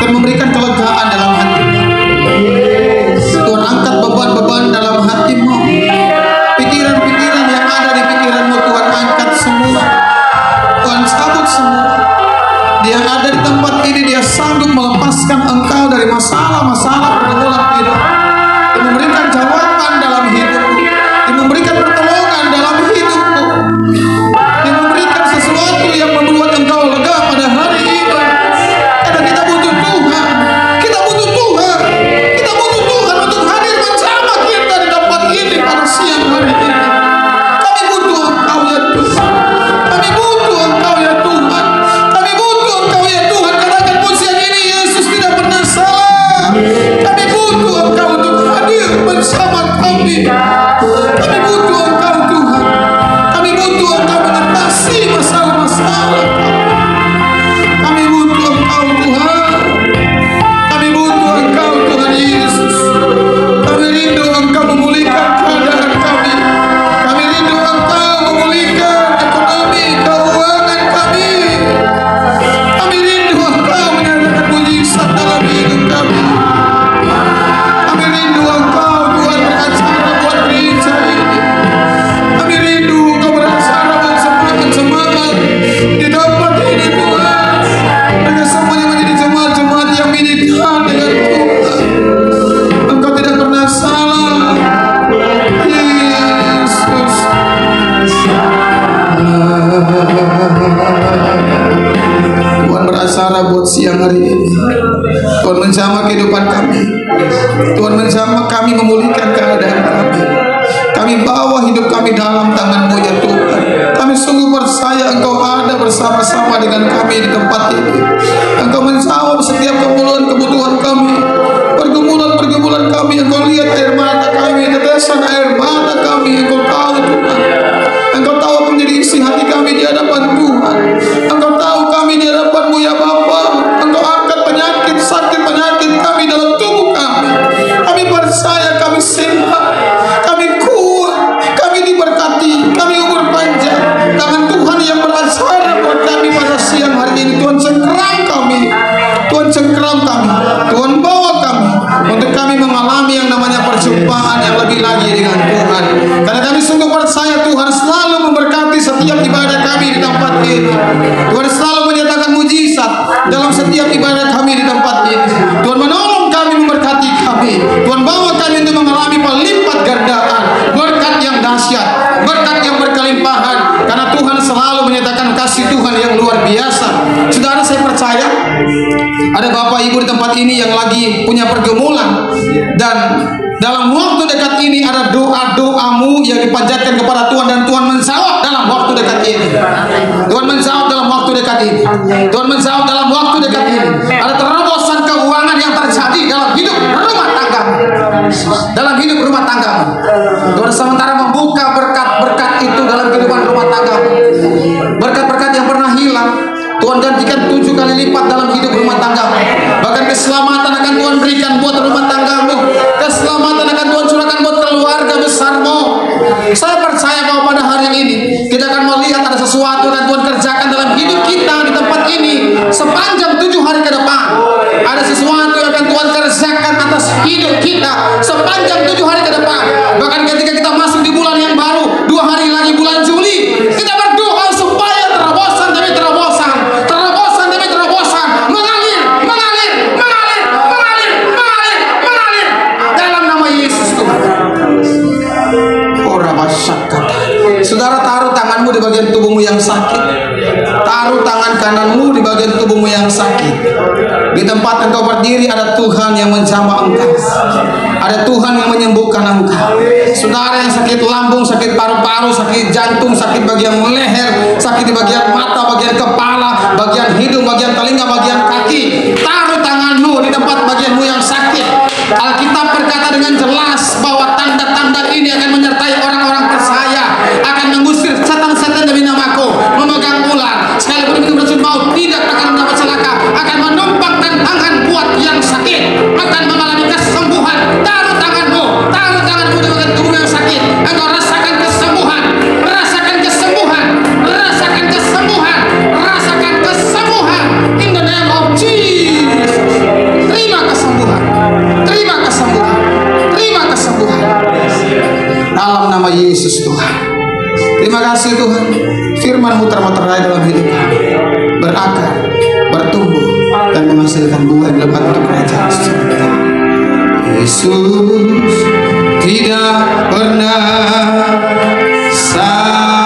Tuhan memberikan kelegaan dalam hatimu. Tuhan angkat beban-beban dalam hatimu. Pikiran-pikiran yang ada di pikiranmu Tuhan angkat semua. Tuhan cabut semua. Dia ada di tempat ini, dia sanggup melepaskan engkau dari masalah-masalah pergumulan hidup. Dia memberikan jawaban dalam hidupmu. Dia memberikan pertolongan dalam hidupmu. Dia memberikan sesuatu yang membuat engkau lega pada hari ini. Karena kita butuh Tuhan. Kita butuh Tuhan. Kita butuh Tuhan untuk hadir bersama kita di tempat ini pada siang hari ini. Kami butuh engkau ya Tuhan. Kami butuh engkau ya Tuhan. Kami butuh engkau ya Tuhan. Katakan pujian ini, Yesus tidak pernah salah. Kami butuh engkau untuk hadir bersama kami. Kami butuh engkau Tuhan. Kami butuh engkau mengatasi masalah-masalah. Kami butuh engkau Tuhan. Kami butuh engkau Tuhan Yesus. Kami rindu engkau memulihkan keadaan kami. Kami rindu engkau memulihkan ekonomi, keuangan kami. Kami rindu engkau menyatakan mujizat dalam hidup kami. Kami rindu engkau Tuhan beracara buat gereja ini. Kami rindu engkau beracara buat semangat-semangat di tempat ini Tuhan. Mereka semuanya menjadi jemaat-jemaat yang militan dengan Tuhan. Engkau tidak pernah salah Yesus. Tuhan beracara buat siang hari ini. Tuhan menjamah kehidupan kami. Tuhan menjamah kami, memulihkan keadaan kami. Kami bawa hidup kami dalam tangan-Mu ya Tuhan. Kami sungguh percaya Engkau ada bersama-sama dengan kami di tempat ini. Engkau menjawab setiap kebutuhan kami. Pergumulan kami, Engkau lihat air mata kami, tetesan air mata kami. Engkau tahu Tuhan. Engkau tahu apa menjadi isi hati kami di hadapan Tuhan. Engkau tahu kami di hadapan-Mu ya Bapa. Engkau angkat penyakit, sakit penyakit kami dalam tubuh kami. Kami percaya kami sehat, kami kuat, kami diberkati, kami umur panjang. Tangan Tuhan yang beracara buat kami pada siang hari ini. Tuhan cengkeram kami, Tuhan cengkeram kami, Tuhan bawa kami untuk kami mengalami yang namanya perjumpaan yang lebih lagi dengan Tuhan. Karena kami sungguh percaya Tuhan selalu memberkati setiap ibadah kami di tempat ini. Tuhan selalu menyatakan mujizat dalam setiap ibadah kami di tempat ini. Tuhan menolong kami, memberkati kami. Tuhan bawa kami untuk mengalami pelipat gandaan, berkat yang dahsyat, berkat yang berkelimpahan. Karena Tuhan selalu menyatakan kasih Tuhan yang luar biasa. Saudara, saya percaya ada Bapak Ibu di tempat ini yang lagi punya pergumulan, dan dalam waktu dekat ini ada doa-doamu yang dipanjatkan kepada Tuhan, dan Tuhan menjawab dalam waktu dekat ini. Tuhan menjawab dalam waktu dekat ini. Tuhan menjawab dalam waktu dekat ini. Ada terobosan keuangan yang terjadi dalam hidup rumah tangga, dalam hidup rumah tangga. Tuhan sementara membuka berkat-berkat itu dalam kehidupan rumah tangga. Berkat-berkat yang pernah hilang, Tuhan gantikan 7 kali lipat dalam hidup rumah tangga. Bahkan keselamatan akan Tuhan berikan buat rumah tanggamu. Keselamatan akan Tuhan curahkan buat keluarga besarmu. Saya percaya bahwa pada hari ini kita akan melihat ada sesuatu yang Tuhan kerjakan dalam hidup kita di tempat ini sepanjang 7 hari ke depan. Ada sesuatu yang akan Tuhan kerjakan atas hidup kita sepanjang 7 hari ke depan. Bahkan ketika kita masuk di bulan yang baru, 2 hari lagi bulan Juli, kita berdoa supaya terobosan demi terobosan, terobosan demi terobosan mengalir dalam nama Yesus Tuhan. Saudara, taruh tanganmu di bagian tubuhmu yang sakit. Taruh tangan kananmu di bagian tubuhmu yang sakit. Di tempat engkau berdiri ada Tuhan yang menjamah engkau. Ada Tuhan yang menyembuhkan engkau. Saudara yang sakit lambung, sakit paru-paru, sakit jantung, sakit bagian leher, sakit di bagian mata, bagian kepala, bagian hidung, bagian telinga, bagian kaki, taruh tanganmu di tempat bagianmu yang sakit. Alkitab berkata dengan jelas bahwa tanda-tanda ini akan menyertai orang-orang percaya, akan mengusir setan-setan demi namaku, memegang ular, sekalipun itu beracun maut tidak akan mendapat celaka, akan menumpangkan tangan buat yang sakit, akan mengalami kesembuhan. Taruh tanganmu di bagian tubuh yang sakit, engkau rasakan kesembuhan, rasakan kesembuhan, rasakan kesembuhan, rasakan kesembuhan in the Yesus Tuhan. Terima kasih Tuhan, firman-Mu termeterai dalam hidup kami, berakar, bertumbuh, dan menghasilkan buah dalam bentuk kerajaan surga. Yesus tidak pernah salah.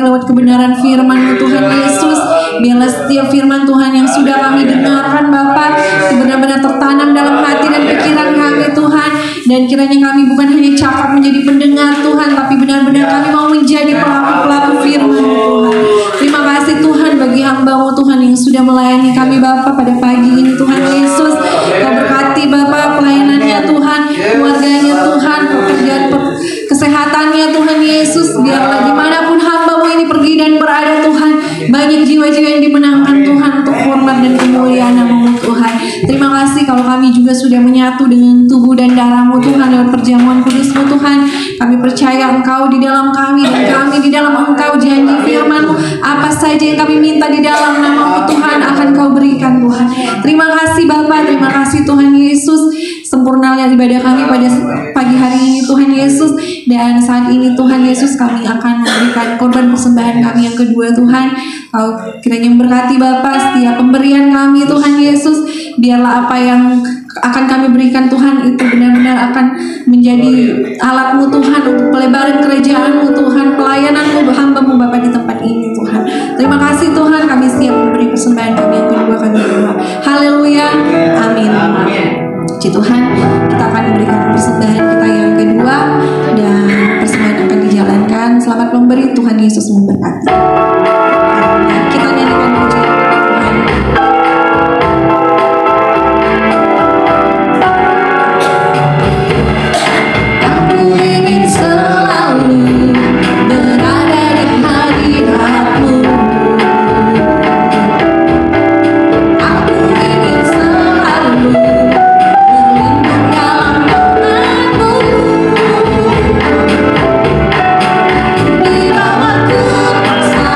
Lewat kebenaran firman Tuhan Yesus, biarlah setiap firman Tuhan yang sudah kami dengarkan Bapa benar-benar tertanam dalam hati dan pikiran kami Tuhan, dan kiranya kami bukan hanya cakap menjadi pendengar Tuhan, tapi benar-benar kami mau menjadi pelaku-pelaku firman Tuhan. Terima kasih Tuhan bagi hamba-Mu Tuhan yang sudah melayani kami Bapa pada pagi ini Tuhan Yesus. Kau berkati Bapa pelayanannya Tuhan, keluarganya Tuhan, pekerjaan kesehatannya Tuhan Yesus. Biarlah dimanapun hamba-Mu ini pergi dan berada Tuhan, banyak jiwa-jiwa yang dimenangkan Tuhan untuk hormat dan kemuliaan nama-Mu Tuhan. Terima kasih kalau kami juga sudah menyatu dengan tubuh dan darah-Mu Tuhan lewat perjamuan kudus-Mu Tuhan. Kami percaya Engkau di dalam kami dan kami di dalam Engkau. Janji firman-Mu, apa saja yang kami minta di dalam nama-Mu Tuhan akan Kau berikan Tuhan. Terima kasih Bapa, terima kasih Tuhan Yesus. Sempurnalah ibadah kami pada pagi hari ini Tuhan Yesus. Dan saat ini Tuhan Yesus kami akan memberikan korban persembahan kami yang kedua Tuhan. Kau kiranya memberkati Bapa setiap pemberian kami Tuhan Yesus. Biarlah apa yang akan kami berikan Tuhan itu benar-benar akan menjadi alat-Mu Tuhan untuk pelebaran kerajaan-Mu Tuhan, pelayanan-Mu hamba-Mu Bapa di tempat ini Tuhan. Terima kasih Tuhan, kami siap memberi persembahan kami yang kedua kami berdoa. Haleluya, amin. Puji Tuhan, kita akan memberikan persembahan kita yang kedua dan persembahan akan dijalankan. Selamat memberi, Tuhan Yesus memberkati. Kita nyanyikan puji Tuhan. Aku ingin selalu berada di hadirat-Mu. Aku ingin selalu di bawah kuasa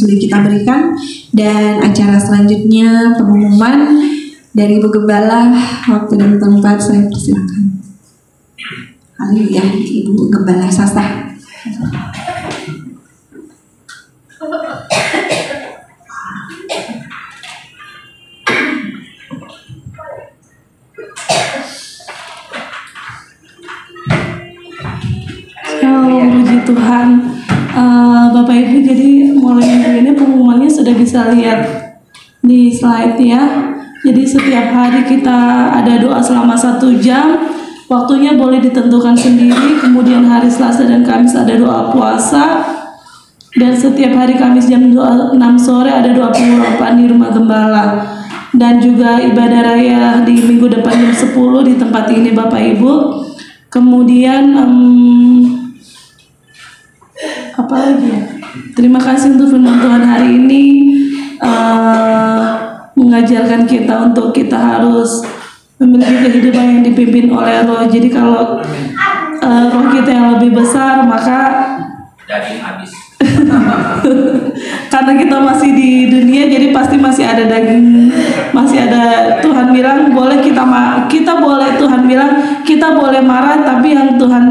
sudah kita berikan. Dan acara selanjutnya pengumuman dari Ibu Gembala, waktu dan tempat saya persilakan. Haleluya, Ibu Gembala Sasa. Puji Tuhan, Bapak Ibu, jadi mulai minggu ini pengumumannya sudah bisa lihat di slide ya. Jadi setiap hari kita ada doa selama 1 jam, waktunya boleh ditentukan sendiri. Kemudian hari Selasa dan Kamis ada doa puasa, dan setiap hari Kamis jam 6 sore ada doa pengurapan di Rumah Gembala, dan juga ibadah raya di minggu depan jam 10 di tempat ini Bapak Ibu. Kemudian apa lagi ya? Terima kasih untuk firman Tuhan hari ini, mengajarkan kita untuk kita harus memiliki kehidupan yang dipimpin oleh Roh. Jadi kalau roh kita yang lebih besar, maka Daging habis. karena kita masih di dunia, jadi pasti masih ada daging, masih ada. Tuhan bilang boleh kita boleh, Tuhan bilang kita boleh marah, tapi yang Tuhan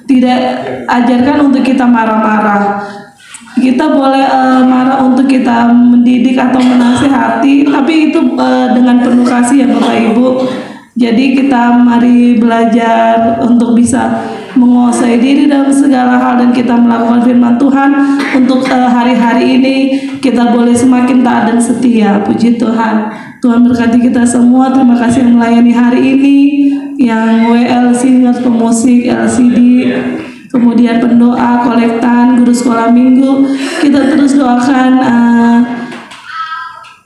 tidak ajarkan untuk kita marah-marah. Kita boleh marah untuk kita mendidik atau menasihati, tapi itu dengan penuh kasih ya Bapak Ibu. Jadi kita mari belajar untuk bisa menguasai diri dalam segala hal, dan kita melakukan firman Tuhan untuk hari-hari ini kita boleh semakin taat dan setia. Puji Tuhan. Tuhan berkati kita semua. Terima kasih yang melayani hari ini, yang WL Singers, pemusik, LCD, kemudian pendoa, kolektan, guru sekolah minggu. Kita terus doakan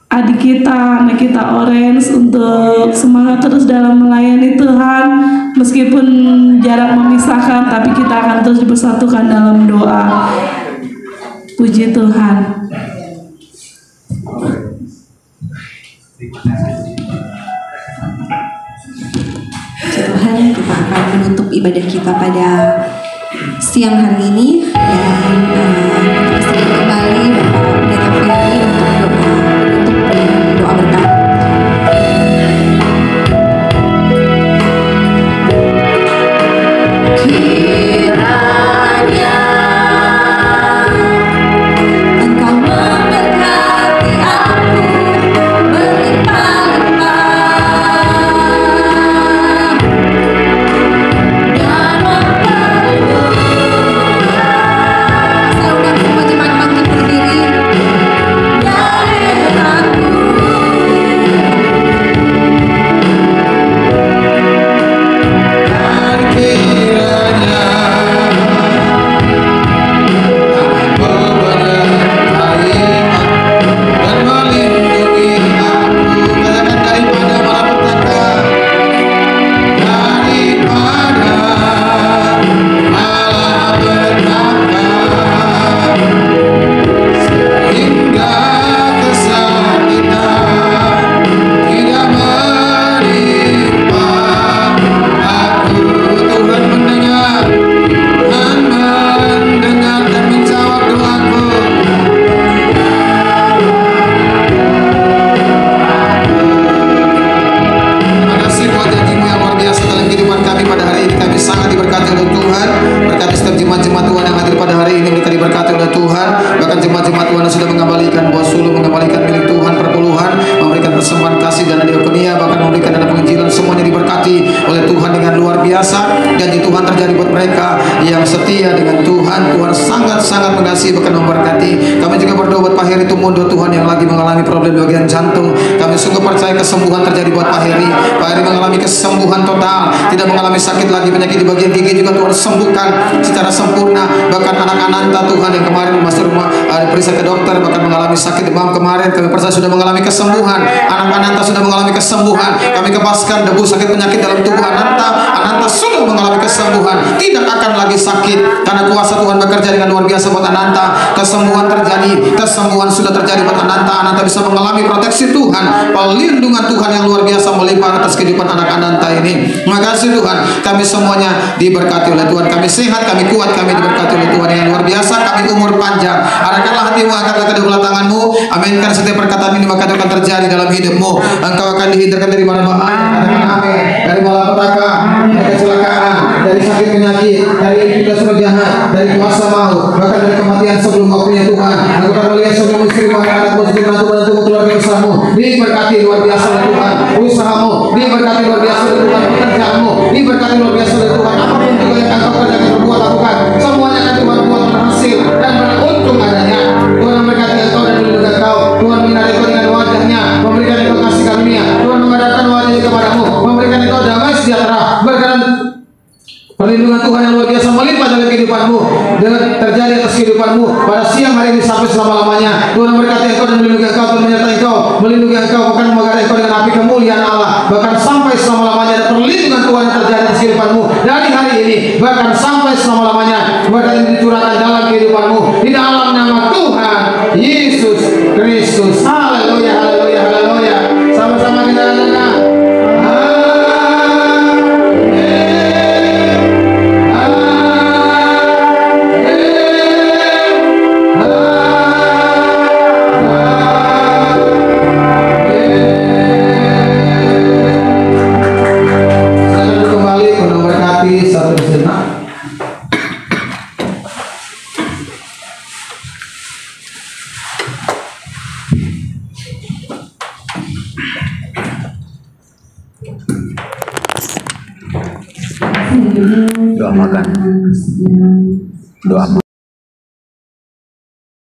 adik kita, anak kita Orange, untuk semangat terus dalam melayani Tuhan. Meskipun jarak memisahkan, tapi kita akan terus dipersatukan dalam doa. Puji Tuhan. Puji Tuhan, kita akan menutup ibadah kita pada siang hari ini, dan kita kembali Bapak Pendeta Ferry untuk doa berkat. Kiranya Engkau memberkati aku berlimpah-limpah, dan memperluas. Saya undang semua jemaat bangkit berdiri. Dari aku kiranya Engkau menyertai dan melindungi aku. Katakan daripada malapetaka, daripada malapetaka, sehingga kesakitan tidak menimpa aku. Tuhan mendengar dan menjawab doaku. Terima kasih buat janji-Mu yang luar biasa dalam kehidupan kami pada hari ini. Kami sangat diberkati oleh Tuhan. Berkati setiap jemaat-jemaat Tuhan yang hadir pada hari ini, mereka diberkati oleh Tuhan. Bahkan jemaat-jemaat Tuhan yang sudah mengembalikan buah suluh, mengembalikan milik Tuhan perpuluhan, memberikan persembahan kasih dana diakonia, bahkan memberikan dana penginjilan, semuanya diberkati oleh Tuhan dengan luar biasa. Janji Tuhan terjadi buat mereka yang setia dengan Tuhan. Tuhan sangat-sangat mengasihi, bahkan memberkati. Kami juga berdoa buat Pak Heri Tumundo, Tuhan, yang lagi mengalami problem di bagian jantung. Kami sungguh percaya kesembuhan terjadi buat Pak Heri. Pak Heri mengalami kesembuhan total, tidak mengalami sakit lagi. Penyakit di bagian gigi juga Tuhan sembuhkan secara sempurna. Bahkan anak Ananta, Tuhan, yang kemarin masuk rumah periksa ke dokter, bahkan mengalami sakit demam kemarin, kami percaya sudah mengalami kesembuhan. Anak Ananta sudah mengalami kesembuhan. Kami kepaskan debu sakit penyakit dalam tubuh Ananta. Ananta sudah mengalami kesembuhan. Tidak akan lagi sakit, karena kuasa Tuhan bekerja dengan luar biasa buat Ananta. Kesembuhan terjadi, kesembuhan sudah terjadi buat Ananta. Ananta bisa mengalami proteksi Tuhan, perlindungan Tuhan yang luar biasa melimpah atas kehidupan anak Ananta ini. Makasih Tuhan, kami semuanya diberkati oleh Tuhan. Kami sehat, kami kuat, kami diberkati oleh Tuhan yang luar biasa. Kami umur panjang. Arahkanlah hatimu, angkatlah kedua tanganmu. Aminkan setiap perkataan ini, maka itu akan terjadi dalam hidupmu. Engkau akan dihindarkan dari mana bahaya, katakan amin, dari malapetaka, dari kecelakaan, dari sakit penyakit, dari aktivitas roh jahat, dari kuasa maut, bahkan dari kematian sebelum waktunya Tuhan. Engkau akan melihat sebelum istri, anak-anakmu, menantu-menantumu, keluarga besarmu diberkati luar biasa oleh Tuhan. Usahamu diberkati luar biasa oleh Tuhan. Pekerjaanmu diberkati luar biasa oleh Tuhan. Apapun juga yang engkau kerjakan, berbuat, lakukan, semuanya akan Tuhan buat berhasil dan beruntung adanya. Tuhan memberkati engkau dan melindungi engkau. Tuhan menyinari engkau dengan wajahnya, memberikan engkau kasih karunia. Tuhan mengadakan wajahnya kepadamu, memberikan engkau damai sejahtera. Berkenan perlindungan Tuhan yang luar biasa melimpah dalam kehidupanmu, dengan terjadi atas kehidupanmu pada siang hari ini sampai selama-lamanya. Tuhan memberkati engkau dan melindungi engkau, Tuhan menyertai engkau, melindungi engkau, bahkan mengadakan engkau dengan api kemuliaan Allah, bahkan sampai selama-lamanya. Ada perlindungan Tuhan yang terjadi atas kehidupanmu dari hari ini, bahkan sampai selama-lamanya. Berkat ini dicurahkan dalam kehidupanmu di dalam nama Tuhan Yesus Kristus. Haleluya, haleluya, haleluya. Sama-sama kita katakan doa makan. Doa makan.